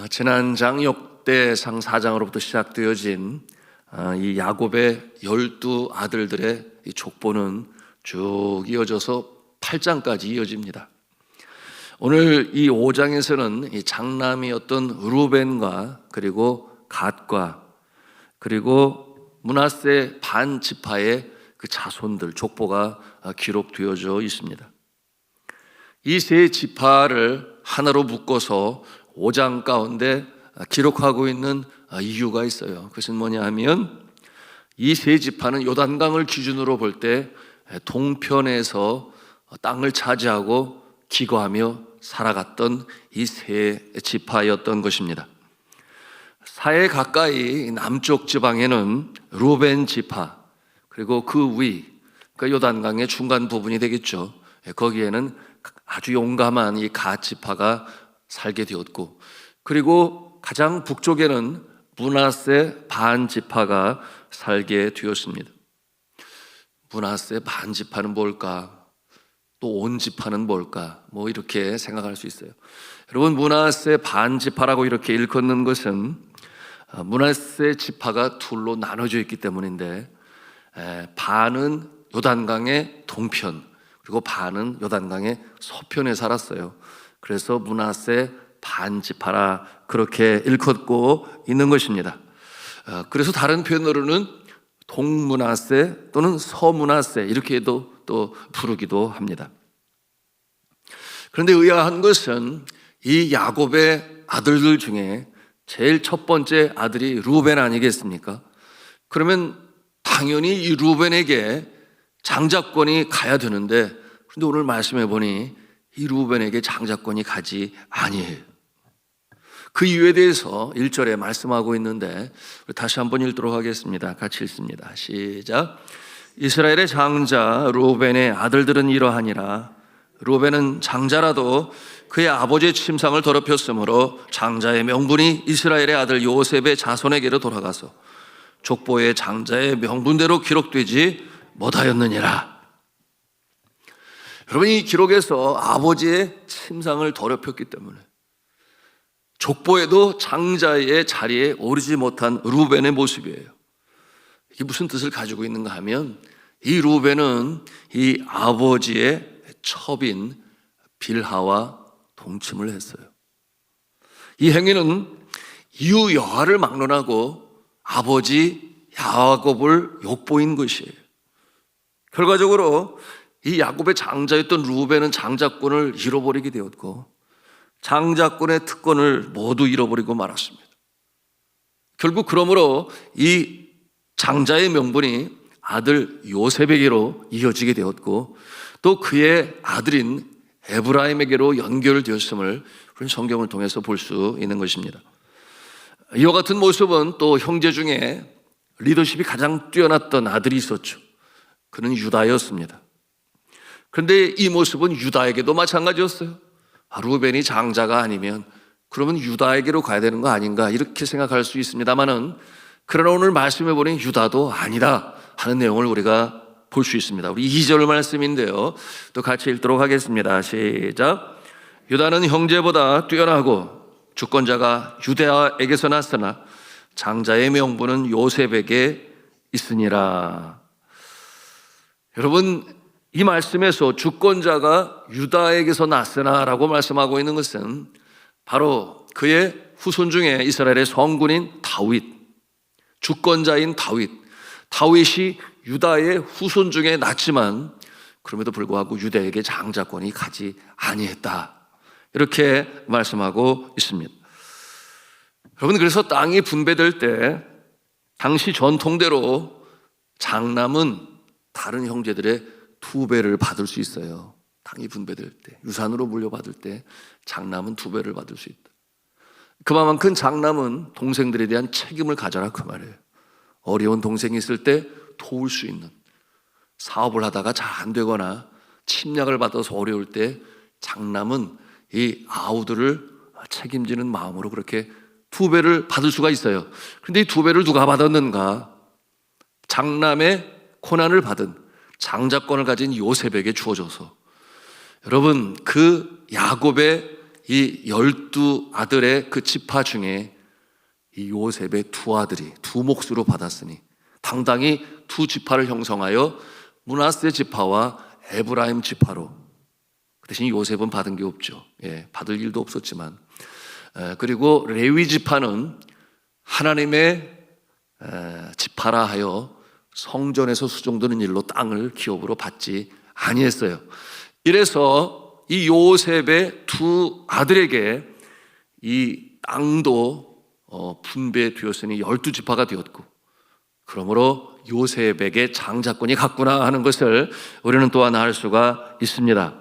지난 장역대상 4장으로부터 시작되어진 이 야곱의 12 아들들의 이 족보는 쭉 이어져서 8장까지 이어집니다. 오늘 이 5장에서는 이 장남이었던 루벤과 그리고 갓과 그리고 므낫세 반 지파의 그 자손들 족보가 기록되어져 있습니다. 이 세 지파를 하나로 묶어서 5장 가운데 기록하고 있는 이유가 있어요. 그것은 뭐냐 하면 이 세 지파는 요단강을 기준으로 볼 때 동편에서 땅을 차지하고 기거하며 살아갔던 이 세 지파였던 것입니다. 사해 가까이 남쪽 지방에는 루벤 지파, 그리고 그 위, 그러니까 요단강의 중간 부분이 되겠죠. 거기에는 아주 용감한 이 갓 지파가 살게 되었고, 그리고 가장 북쪽에는 므낫세 반 지파가 살게 되었습니다. 므낫세 반 지파는 뭘까? 또 온 지파는 뭘까? 이렇게 생각할 수 있어요. 여러분, 므낫세 반 지파라고 이렇게 일컫는 것은 므낫세 지파가 둘로 나눠져 있기 때문인데, 반은 요단강의 동편, 그리고 반은 요단강의 서편에 살았어요. 그래서 므낫세 반 지파라 그렇게 일컫고 있는 것입니다. 그래서 다른 표현으로는 동므낫세 또는 서므낫세 이렇게도 또 부르기도 합니다. 그런데 의아한 것은 이 야곱의 아들들 중에 제일 첫 번째 아들이 루벤 아니겠습니까? 그러면 당연히 이 루벤에게 장자권이 가야 되는데, 그런데 오늘 말씀해 보니 이 루벤에게 장자권이 가지 아니해요. 그 이유에 대해서 1절에 말씀하고 있는데 다시 한번 읽도록 하겠습니다. 같이 읽습니다. 시작. 이스라엘의 장자 루벤의 아들들은 이러하니라. 루벤은 장자라도 그의 아버지의 침상을 더럽혔으므로 장자의 명분이 이스라엘의 아들 요셉의 자손에게로 돌아가서 족보의 장자의 명분대로 기록되지 못하였느니라. 여러분, 이 기록에서 아버지의 침상을 더럽혔기 때문에 족보에도 장자의 자리에 오르지 못한 루벤의 모습이에요. 이게 무슨 뜻을 가지고 있는가 하면, 이 루벤은 이 아버지의 첩인 빌하와 동침을 했어요. 이 행위는 이후 여하를 막론하고 아버지 야곱을 욕보인 것이에요. 결과적으로 이 야곱의 장자였던 루벤은 장자권을 잃어버리게 되었고, 장자권의 특권을 모두 잃어버리고 말았습니다. 결국 그러므로 이 장자의 명분이 아들 요셉에게로 이어지게 되었고, 또 그의 아들인 에브라임에게로 연결되었음을 우리는 성경을 통해서 볼 수 있는 것입니다. 이와 같은 모습은 또 형제 중에 리더십이 가장 뛰어났던 아들이 있었죠. 그는 유다였습니다. 그런데 이 모습은 유다에게도 마찬가지였어요. 루벤이 장자가 아니면 그러면 유다에게로 가야 되는 거 아닌가 이렇게 생각할 수 있습니다만은, 그러나 오늘 말씀해 보니 유다도 아니다 하는 내용을 우리가 볼 수 있습니다. 우리 2절 말씀인데요, 또 같이 읽도록 하겠습니다. 시작. 유다는 형제보다 뛰어나고 주권자가 유다에게서 났으나 장자의 명분은 요셉에게 있으니라. 여러분, 이 말씀에서 주권자가 유다에게서 났으나 라고 말씀하고 있는 것은 바로 그의 후손 중에 이스라엘의 성군인 다윗, 주권자인 다윗이 유다의 후손 중에 났지만 그럼에도 불구하고 유다에게 장자권이 가지 아니했다, 이렇게 말씀하고 있습니다. 여러분, 그래서 땅이 분배될 때 당시 전통대로 장남은 다른 형제들의 2배를 받을 수 있어요. 땅이 분배될 때, 유산으로 물려받을 때 장남은 2배를 받을 수 있다. 그만큼 장남은 동생들에 대한 책임을 가져라 그 말이에요. 어려운 동생이 있을 때 도울 수 있는, 사업을 하다가 잘 안 되거나 침략을 받아서 어려울 때 장남은 이 아우들을 책임지는 마음으로 그렇게 2배를 받을 수가 있어요. 그런데 이 2배를 누가 받았는가? 장남의 고난을 받은 장자권을 가진 요셉에게 주어져서, 여러분, 그 야곱의 이 12아들의 그 지파 중에 이 요셉의 두 아들이 두 몫으로 받았으니 당당히 두 지파를 형성하여 므낫세 지파와 에브라임 지파로, 그 대신 요셉은 받은 게 없죠. 받을 일도 없었지만, 그리고 레위 지파는 하나님의 지파라 하여 성전에서 수종드는 일로 땅을 기업으로 받지 아니했어요. 이래서 이 요셉의 두 아들에게 이 땅도 분배되었으니 12지파가 되었고, 그러므로 요셉에게 장자권이 갔구나 하는 것을 우리는 또한 알 수가 있습니다.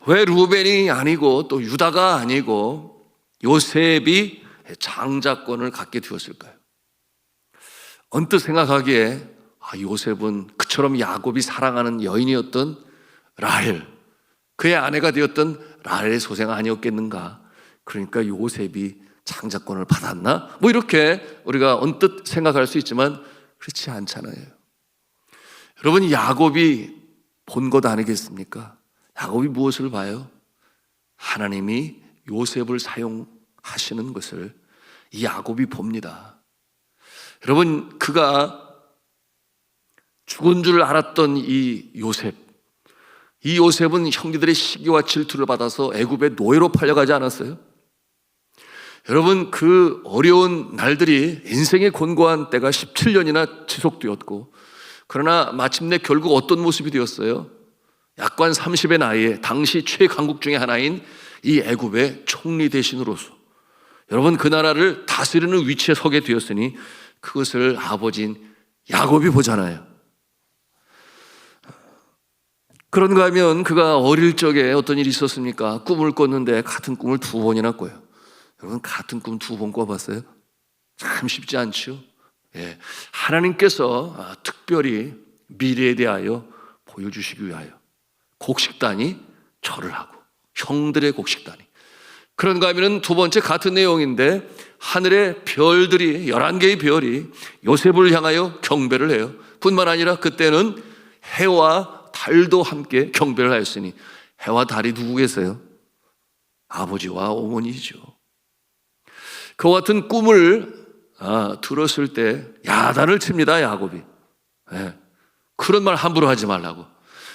왜 루벤이 아니고 또 유다가 아니고 요셉이 장자권을 갖게 되었을까요? 언뜻 생각하기에 요셉은 그처럼 야곱이 사랑하는 여인이었던 라헬, 그의 아내가 되었던 라헬의 소생 아니었겠는가? 그러니까 요셉이 장자권을 받았나? 이렇게 우리가 언뜻 생각할 수 있지만 그렇지 않잖아요. 여러분, 야곱이 본 것 아니겠습니까? 야곱이 무엇을 봐요? 하나님이 요셉을 사용하시는 것을 이 야곱이 봅니다. 여러분, 그가 죽은 줄 알았던 이 요셉은 형제들의 시기와 질투를 받아서 애굽의 노예로 팔려가지 않았어요? 여러분, 그 어려운 날들이 인생의 곤고한 때가 17년이나 지속되었고, 그러나 마침내 결국 어떤 모습이 되었어요? 약관 30의 나이에 당시 최강국 중에 하나인 이 애굽의 총리 대신으로서 여러분, 그 나라를 다스리는 위치에 서게 되었으니 그것을 아버지인 야곱이 보잖아요. 그런가 하면 그가 어릴 적에 어떤 일이 있었습니까? 꿈을 꿨는데 같은 꿈을 두 번이나 꿔요. 여러분, 같은 꿈 두 번 꿔봤어요? 참 쉽지 않죠? 하나님께서 특별히 미래에 대하여 보여주시기 위하여 곡식단이 절을 하고, 형들의 곡식단이. 그런가 하면 두 번째 같은 내용인데 하늘의 별들이 11개의 별이 요셉을 향하여 경배를 해요. 뿐만 아니라 그때는 해와 달도 함께 경배를 하였으니, 해와 달이 누구겠어요? 아버지와 어머니죠. 그와 같은 꿈을 들었을 때 야단을 칩니다, 야곱이. 그런 말 함부로 하지 말라고.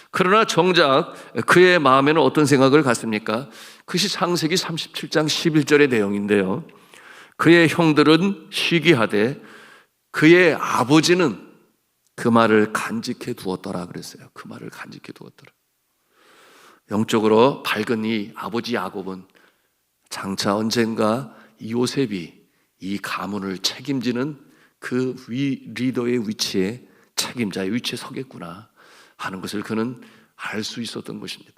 그러나 정작 그의 마음에는 어떤 생각을 갖습니까? 그것이 창세기 37장 11절의 내용인데요. 그의 형들은 시기하되 그의 아버지는 그 말을 간직해 두었더라 그랬어요. 그 말을 간직해 두었더라. 영적으로 밝은 이 아버지 야곱은 장차 언젠가 요셉이 이 가문을 책임지는 그 리더의 위치에, 책임자의 위치에 서겠구나 하는 것을 그는 알 수 있었던 것입니다.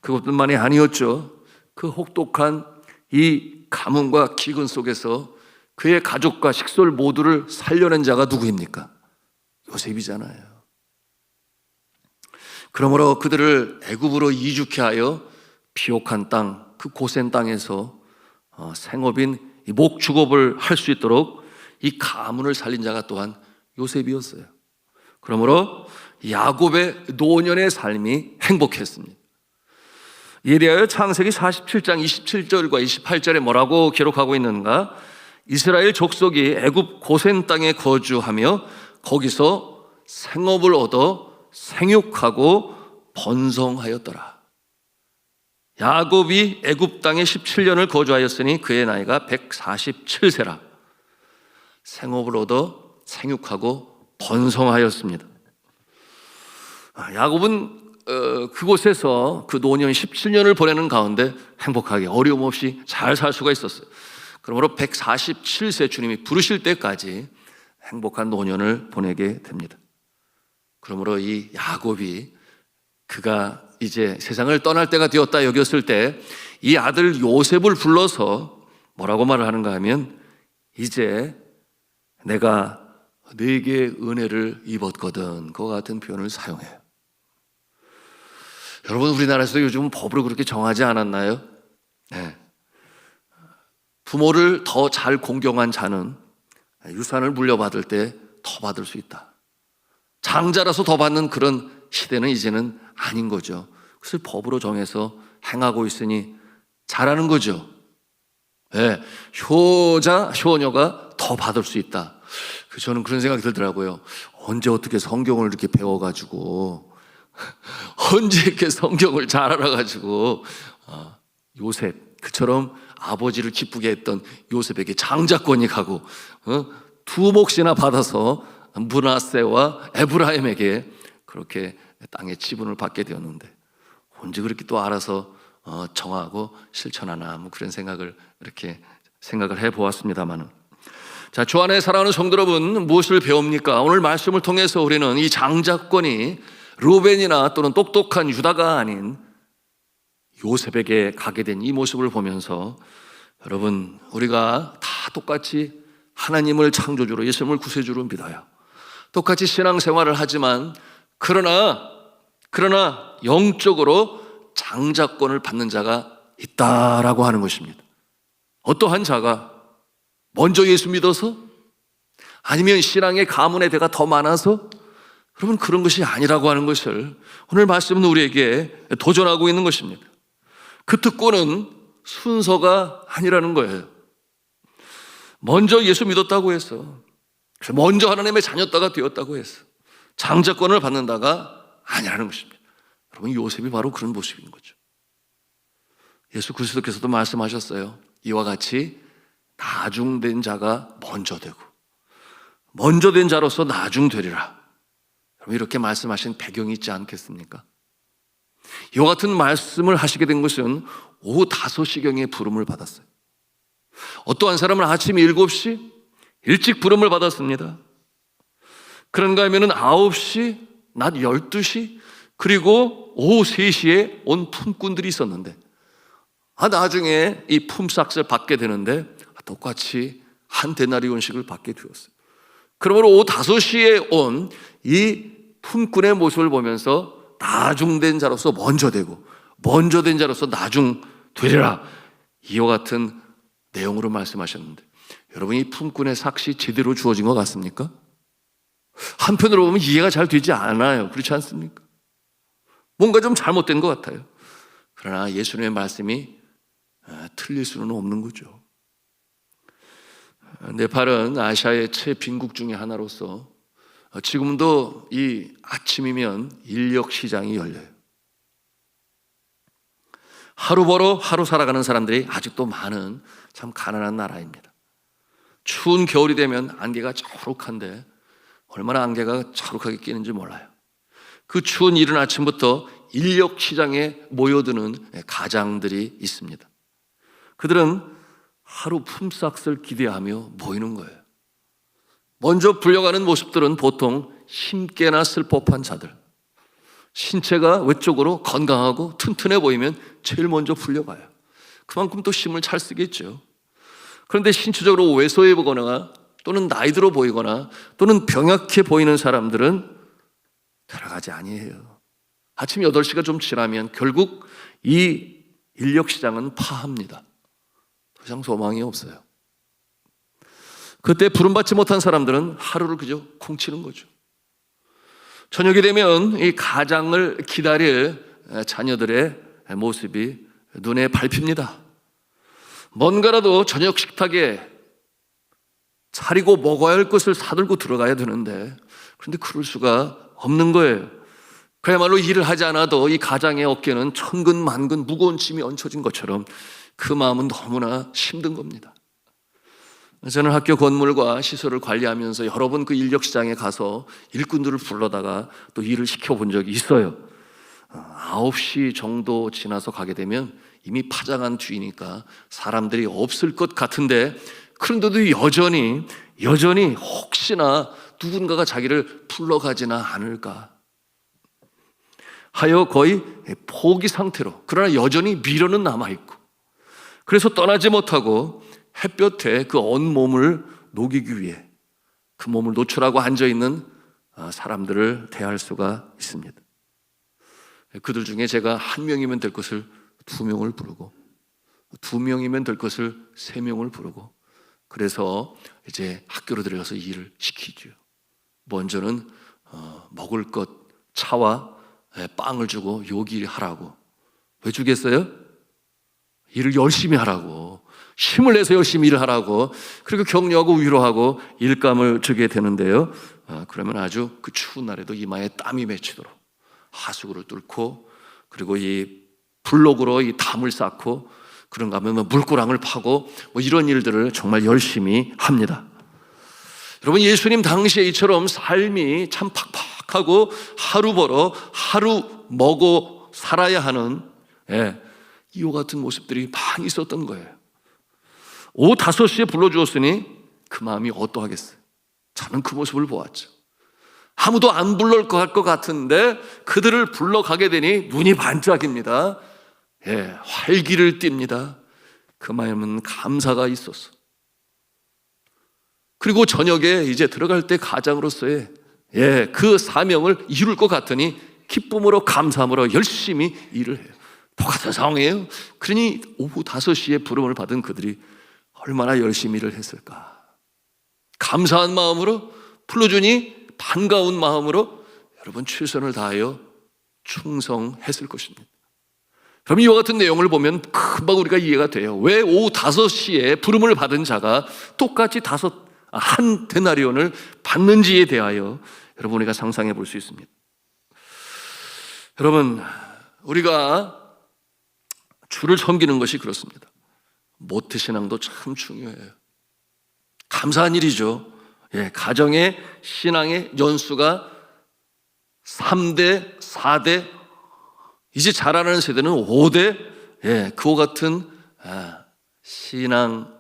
그것뿐만이 아니었죠. 그 혹독한 이 가문과 기근 속에서 그의 가족과 식솔 모두를 살려낸 자가 누구입니까? 요셉이잖아요. 그러므로 그들을 애굽으로 이주케 하여 비옥한 땅, 그 고센 땅에서 생업인 목축업을 할 수 있도록 이 가문을 살린 자가 또한 요셉이었어요. 그러므로 야곱의 노년의 삶이 행복했습니다. 이에 대하여 창세기 47장 27절과 28절에 뭐라고 기록하고 있는가? 이스라엘 족속이 애굽 고센 땅에 거주하며 거기서 생업을 얻어 생육하고 번성하였더라. 야곱이 애굽 땅에 17년을 거주하였으니 그의 나이가 147세라. 생업을 얻어 생육하고 번성하였습니다. 야곱은 그곳에서 그 노년 17년을 보내는 가운데 행복하게 어려움 없이 잘 살 수가 있었어요. 그러므로 147세 주님이 부르실 때까지 행복한 노년을 보내게 됩니다. 그러므로 이 야곱이 그가 이제 세상을 떠날 때가 되었다 여겼을 때 이 아들 요셉을 불러서 뭐라고 말을 하는가 하면, 이제 내가 네게 은혜를 입었거든, 그와 같은 표현을 사용해요. 여러분, 우리나라에서 요즘 법으로 그렇게 정하지 않았나요? 네. 부모를 더 잘 공경한 자는 유산을 물려받을 때 더 받을 수 있다. 장자라서 더 받는 그런 시대는 이제는 아닌 거죠. 그것을 법으로 정해서 행하고 있으니 잘하는 거죠. 예, 효자, 효녀가 더 받을 수 있다. 저는 그런 생각이 들더라고요. 언제 어떻게 성경을 이렇게 배워가지고 언제 이렇게 성경을 잘 알아가지고 요셉, 그처럼 아버지를 기쁘게 했던 요셉에게 장자권이 가고 두 몫이나 받아서 므낫세와 에브라임에게 그렇게 땅의 지분을 받게 되었는데 언제 그렇게 또 알아서 정하고 실천하나, 뭐 그런 생각을 이렇게 생각을 해보았습니다만은, 자, 주 안에 사랑하는 성도 여러분, 무엇을 배웁니까? 오늘 말씀을 통해서 우리는 이 장자권이 루벤이나 또는 똑똑한 유다가 아닌 요셉에게 가게 된 이 모습을 보면서, 여러분, 우리가 다 똑같이 하나님을 창조주로, 예수님을 구세주로 믿어요. 똑같이 신앙생활을 하지만 그러나 영적으로 장자권을 받는 자가 있다라고 하는 것입니다. 어떠한 자가 먼저 예수 믿어서, 아니면 신앙의 가문의 대가 더 많아서, 여러분, 그런 것이 아니라고 하는 것을 오늘 말씀은 우리에게 도전하고 있는 것입니다. 그 특권은 순서가 아니라는 거예요. 먼저 예수 믿었다고 해서, 먼저 하나님의 자녀다가 되었다고 해서 장자권을 받는다가 아니라는 것입니다. 여러분, 요셉이 바로 그런 모습인 거죠. 예수 그리스도께서도 말씀하셨어요. 이와 같이 나중된 자가 먼저 되고 먼저 된 자로서 나중되리라. 여러분, 이렇게 말씀하신 배경이 있지 않겠습니까? 이와 같은 말씀을 하시게 된 것은 오후 5시경에 부름을 받았어요. 어떠한 사람은 아침 7시 일찍 부름을 받았습니다. 그런가 하면 9시, 낮 12시, 그리고 오후 3시에 온 품꾼들이 있었는데, 나중에 이 품삯을 받게 되는데 똑같이 한 데나리온씩을 받게 되었어요. 그러므로 오후 5시에 온 이 품꾼의 모습을 보면서 나중된 자로서 먼저 되고 먼저 된 자로서 나중 되리라, 이와 같은 내용으로 말씀하셨는데, 여러분, 이 품꾼의 삭시 제대로 주어진 것 같습니까? 한편으로 보면 이해가 잘 되지 않아요. 그렇지 않습니까? 뭔가 좀 잘못된 것 같아요. 그러나 예수님의 말씀이 틀릴 수는 없는 거죠. 네팔은 아시아의 최빈국 중에 하나로서 지금도 이 아침이면 인력시장이 열려요. 하루 벌어 하루 살아가는 사람들이 아직도 많은 참 가난한 나라입니다. 추운 겨울이 되면 안개가 자욱한데 얼마나 안개가 자욱하게 끼는지 몰라요. 그 추운 이른 아침부터 인력시장에 모여드는 가장들이 있습니다. 그들은 하루 품삯을 기대하며 모이는 거예요. 먼저 불려가는 모습들은 보통 힘께나 쓸 법한 자들, 신체가 외적으로 건강하고 튼튼해 보이면 제일 먼저 불려가요. 그만큼 또 힘을 잘 쓰겠죠. 그런데 신체적으로 왜소해 보거나 또는 나이 들어 보이거나 또는 병약해 보이는 사람들은 들어가지 아니에요. 아침 8시가 좀 지나면 결국 이 인력시장은 파합니다. 더 이상 소망이 없어요. 그때 부름받지 못한 사람들은 하루를 그저 콩치는 거죠. 저녁이 되면 이 가장을 기다릴 자녀들의 모습이 눈에 밟힙니다. 뭔가라도 저녁 식탁에 차리고 먹어야 할 것을 사들고 들어가야 되는데, 그런데 그럴 수가 없는 거예요. 그야말로 일을 하지 않아도 이 가장의 어깨는 천근만근 무거운 짐이 얹혀진 것처럼 그 마음은 너무나 힘든 겁니다. 저는 학교 건물과 시설을 관리하면서 여러 번 그 인력시장에 가서 일꾼들을 불러다가 또 일을 시켜본 적이 있어요. 9시 정도 지나서 가게 되면 이미 파장한 뒤니까 사람들이 없을 것 같은데, 그런데도 여전히 혹시나 누군가가 자기를 불러가지나 않을까 하여 거의 포기 상태로, 그러나 여전히 미련은 남아있고, 그래서 떠나지 못하고 햇볕에 그 온몸을 녹이기 위해 그 몸을 노출하고 앉아있는 사람들을 대할 수가 있습니다. 그들 중에 제가 1명이면 될 것을 2명을 부르고, 2명이면 될 것을 3명을 부르고, 그래서 이제 학교로 들어가서 일을 시키죠. 먼저는 먹을 것, 차와 빵을 주고 요기하라고. 왜 주겠어요? 일을 열심히 하라고, 힘을 내서 열심히 일을 하라고, 그리고 격려하고 위로하고 일감을 주게 되는데요. 그러면 아주 그 추운 날에도 이마에 땀이 맺히도록 하수구를 뚫고, 그리고 이 블록으로 이 담을 쌓고, 그런가 하면 물고랑을 파고, 이런 일들을 정말 열심히 합니다. 여러분, 예수님 당시에 이처럼 삶이 참 팍팍하고 하루 벌어 하루 먹어 살아야 하는 이와 같은 모습들이 많이 있었던 거예요. 오후 5시에 불러주었으니 그 마음이 어떠하겠어요? 저는 그 모습을 보았죠. 아무도 안 불러올 것 같은데 그들을 불러가게 되니 눈이 반짝입니다. 활기를 띱니다. 그 마음은 감사가 있었어. 그리고 저녁에 이제 들어갈 때 가장으로서의 그 사명을 이룰 것 같으니 기쁨으로 감사함으로 열심히 일을 해요. 똑같은 상황이에요. 그러니 오후 5시에 부름을 받은 그들이 얼마나 열심히 일을 했을까. 감사한 마음으로 불러주니 반가운 마음으로 여러분 최선을 다하여 충성했을 것입니다. 그럼 이와 같은 내용을 보면 금방 우리가 이해가 돼요. 왜 오후 5시에 부름을 받은 자가 똑같이 한 데나리온을 받는지에 대하여 여러분 우리가 상상해 볼 수 있습니다. 여러분, 우리가 주를 섬기는 것이 그렇습니다. 모태신앙도 참 중요해요. 감사한 일이죠. 가정의 신앙의 연수가 3대, 4대, 이제 자라나는 세대는 5대, 그와 같은 신앙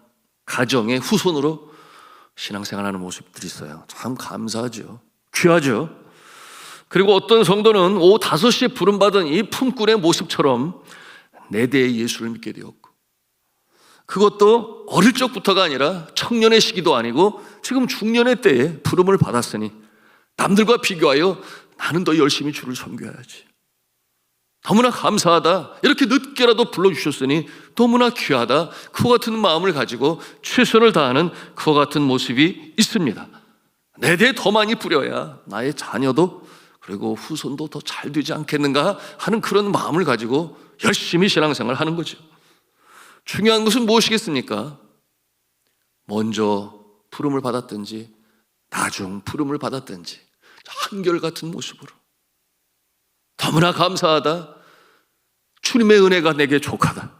가정의 후손으로 신앙생활하는 모습들이 있어요. 참 감사하죠. 귀하죠. 그리고 어떤 성도는 오후 5시에 부름받은 이 품꾼의 모습처럼 4대의 예수를 믿게 되었고, 그것도 어릴 적부터가 아니라 청년의 시기도 아니고 지금 중년의 때에 부름을 받았으니 남들과 비교하여 나는 더 열심히 주를 섬겨야지. 너무나 감사하다. 이렇게 늦게라도 불러주셨으니 너무나 귀하다. 그와 같은 마음을 가지고 최선을 다하는 그와 같은 모습이 있습니다. 4대 더 많이 뿌려야 나의 자녀도 그리고 후손도 더 잘 되지 않겠는가 하는 그런 마음을 가지고 열심히 신앙생활을 하는 거죠. 중요한 것은 무엇이겠습니까? 먼저 부름을 받았든지 나중 부름을 받았든지 한결같은 모습으로 너무나 감사하다. 주님의 은혜가 내게 족하다.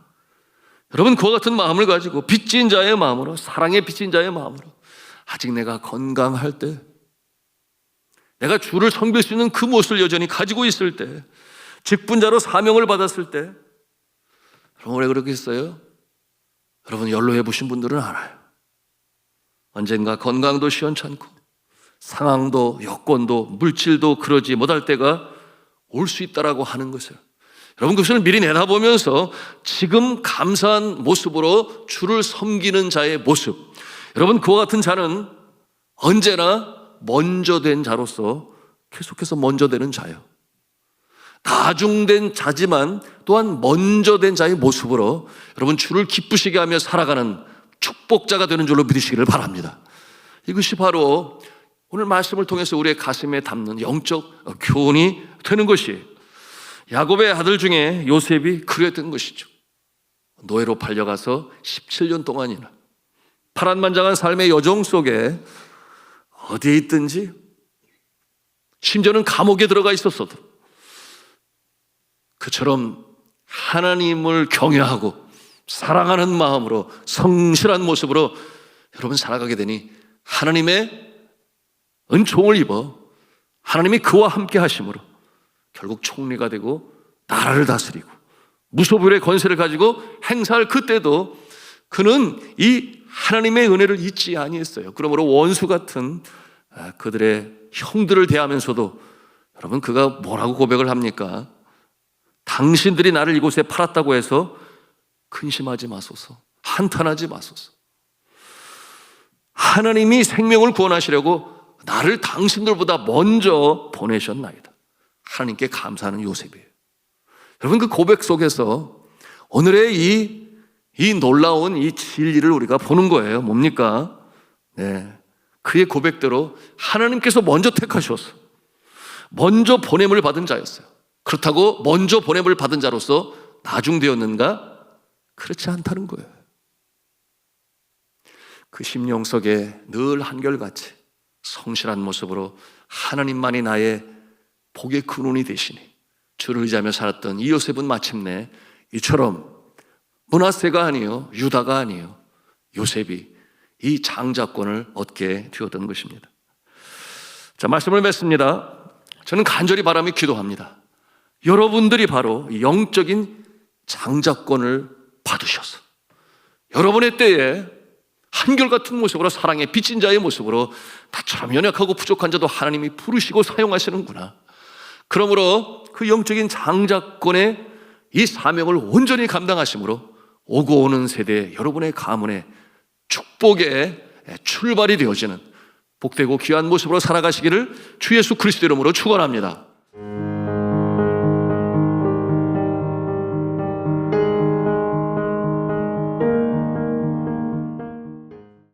여러분, 그와 같은 마음을 가지고 빚진 자의 마음으로, 사랑의 빚진 자의 마음으로, 아직 내가 건강할 때, 내가 주를 섬길 수 있는 그 모습을 여전히 가지고 있을 때, 직분자로 사명을 받았을 때, 여러분 왜 그러겠어요? 여러분 연로해 보신 분들은 알아요. 언젠가 건강도 시원찮고 상황도 여건도 물질도 그러지 못할 때가 올 수 있다라고 하는 것을, 여러분 그것을 미리 내다보면서 지금 감사한 모습으로 주를 섬기는 자의 모습, 여러분 그와 같은 자는 언제나 먼저 된 자로서 계속해서 먼저 되는 자예요. 나중된 자지만 또한 먼저 된 자의 모습으로 여러분 주를 기쁘시게 하며 살아가는 축복자가 되는 줄로 믿으시기를 바랍니다. 이것이 바로 오늘 말씀을 통해서 우리의 가슴에 담는 영적 교훈이 되는 것이에요. 야곱의 아들 중에 요셉이 그랬던 것이죠. 노예로 팔려가서 17년 동안이나 파란만장한 삶의 여정 속에 어디에 있든지, 심지어는 감옥에 들어가 있었어도 그처럼 하나님을 경외하고 사랑하는 마음으로 성실한 모습으로 여러분 살아가게 되니 하나님의 은총을 입어 하나님이 그와 함께 하심으로 결국 총리가 되고 나라를 다스리고 무소불위의 권세를 가지고 행사할 그때도 그는 이 하나님의 은혜를 잊지 아니했어요. 그러므로 원수 같은 그들의 형들을 대하면서도 여러분 그가 뭐라고 고백을 합니까? 당신들이 나를 이곳에 팔았다고 해서 근심하지 마소서, 한탄하지 마소서. 하나님이 생명을 구원하시려고 나를 당신들보다 먼저 보내셨나이다. 하나님께 감사하는 요셉이에요. 여러분 그 고백 속에서 오늘의 이 놀라운 이 진리를 우리가 보는 거예요. 뭡니까? 그의 고백대로 하나님께서 먼저 택하셨어. 먼저 보냄을 받은 자였어요. 그렇다고 먼저 보냄을 받은 자로서 나중되었는가? 그렇지 않다는 거예요. 그 심령 속에 늘 한결같이 성실한 모습으로 하나님만이 나의 복의 근원이 되시니 주를 의지하며 살았던 이 요셉은 마침내 이처럼 므낫세가 아니요 유다가 아니요 요셉이 이 장자권을 얻게 되었던 것입니다. 자, 말씀을 맺습니다. 저는 간절히 바라며 기도합니다. 여러분들이 바로 영적인 장자권을 받으셔서 여러분의 때에 한결같은 모습으로 사랑의 빚진 자의 모습으로 나처럼 연약하고 부족한 자도 하나님이 부르시고 사용하시는구나. 그러므로 그 영적인 장자권의 이 사명을 온전히 감당하심으로 오고 오는 세대 여러분의 가문의 축복의 출발이 되어지는 복되고 귀한 모습으로 살아가시기를 주 예수 그리스도 이름으로 축원합니다.